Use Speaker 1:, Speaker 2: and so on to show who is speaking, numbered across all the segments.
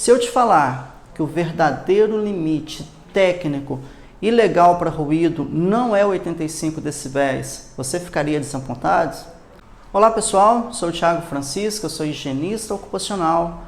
Speaker 1: Se eu te falar que o verdadeiro limite técnico e legal para ruído não é 85 decibéis, você ficaria desapontado? Olá pessoal, sou o Thiago Francisco, eu sou higienista ocupacional.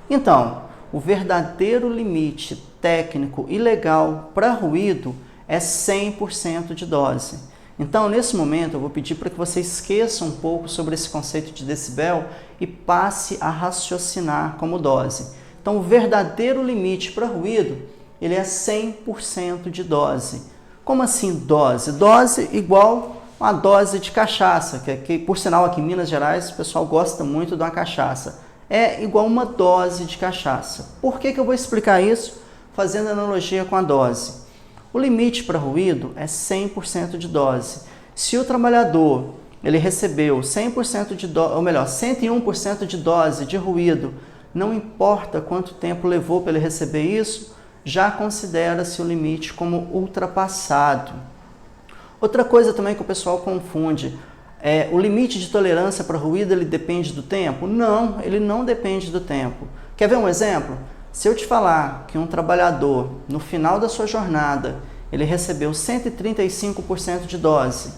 Speaker 1: Então, o verdadeiro limite técnico e legal para ruído é 100% de dose. Então, nesse momento, eu vou pedir para que você esqueça um pouco sobre esse conceito de decibel e passe a raciocinar como dose. Então, o verdadeiro limite para ruído, ele é 100% de dose. Como assim dose? Dose igual uma dose de cachaça, que por sinal aqui em Minas Gerais o pessoal gosta muito de uma cachaça. É igual uma dose de cachaça. Por que eu vou explicar isso? Fazendo analogia com a dose. O limite para ruído é 100% de dose. Se o trabalhador ele recebeu 100% de dose, ou melhor, 101% de dose de ruído, não importa quanto tempo levou para ele receber isso, já considera-se o limite como ultrapassado. Outra coisa também que o pessoal confunde, o limite de tolerância para ruído ele depende do tempo? Não, ele não depende do tempo. Quer ver um exemplo? Se eu te falar que um trabalhador, no final da sua jornada, ele recebeu 135% de dose,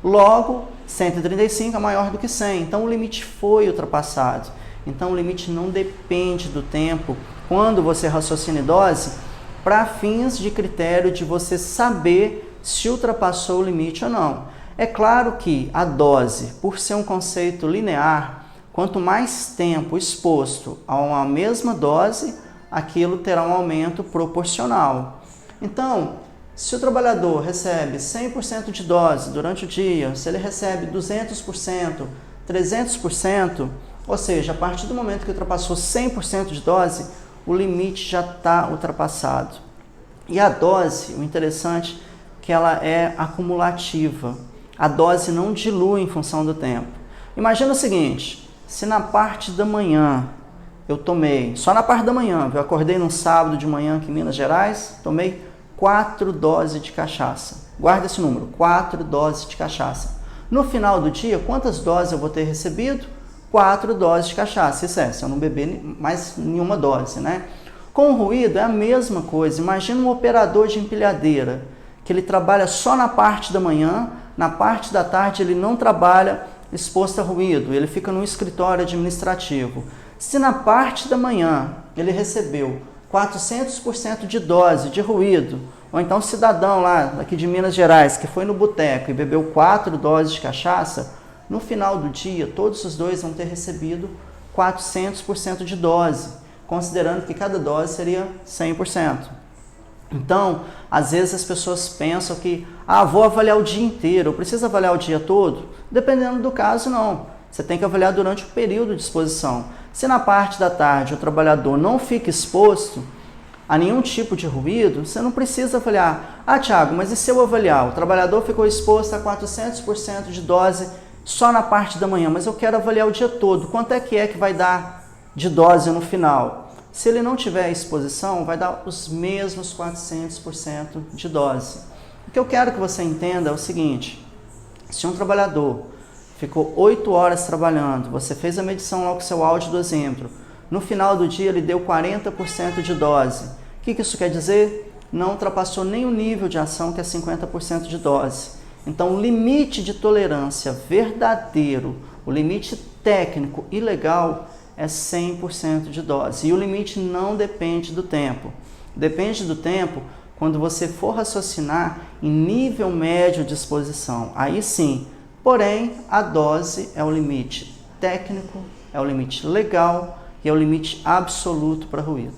Speaker 1: logo 135 é maior do que 100, então o limite foi ultrapassado. Então o limite não depende do tempo quando você raciocina em dose, para fins de critério de você saber se ultrapassou o limite ou não. É claro que a dose, por ser um conceito linear, quanto mais tempo exposto a uma mesma dose, aquilo terá um aumento proporcional. Então, se o trabalhador recebe 100% de dose durante o dia, se ele recebe 200%, 300%, ou seja, a partir do momento que ultrapassou 100% de dose, o limite já está ultrapassado. E a dose, o interessante é que ela é acumulativa. A dose não dilui em função do tempo. Imagina o seguinte, se na parte da manhã eu tomei, só na parte da manhã, eu acordei num sábado de manhã aqui em Minas Gerais, tomei 4 doses de cachaça. Guarda esse número, 4 doses de cachaça. No final do dia, quantas doses eu vou ter recebido? 4 doses de cachaça. Isso é, se eu não beber mais nenhuma dose, né? Com o ruído é a mesma coisa. Imagina um operador de empilhadeira, que ele trabalha só na parte da manhã, na parte da tarde ele não trabalha exposto a ruído, ele fica num escritório administrativo. Se na parte da manhã ele recebeu 400% de dose de ruído, ou então um cidadão lá daqui de Minas Gerais que foi no boteco e bebeu 4 doses de cachaça, no final do dia todos os dois vão ter recebido 400% de dose, considerando que cada dose seria 100%. Então, às vezes as pessoas pensam que, vou avaliar o dia inteiro, eu preciso avaliar o dia todo? Dependendo do caso, não. Você tem que avaliar durante o período de exposição. Se na parte da tarde o trabalhador não fica exposto a nenhum tipo de ruído, você não precisa avaliar. Thiago, mas e se eu avaliar? O trabalhador ficou exposto a 400% de dose só na parte da manhã, mas eu quero avaliar o dia todo. Quanto é que vai dar de dose no final? Se ele não tiver exposição, vai dar os mesmos 400% de dose. O que eu quero que você entenda é o seguinte, se um trabalhador ficou 8 horas trabalhando, você fez a medição lá com o seu áudio dosímetro, no final do dia ele deu 40% de dose. O que isso quer dizer? Não ultrapassou nem o nível de ação que é 50% de dose. Então o limite de tolerância verdadeiro, o limite técnico e legal é 100% de dose. E o limite não depende do tempo. Depende do tempo quando você for raciocinar em nível médio de exposição. Aí sim. Porém, a dose é o limite técnico, é o limite legal e é o limite absoluto para ruído.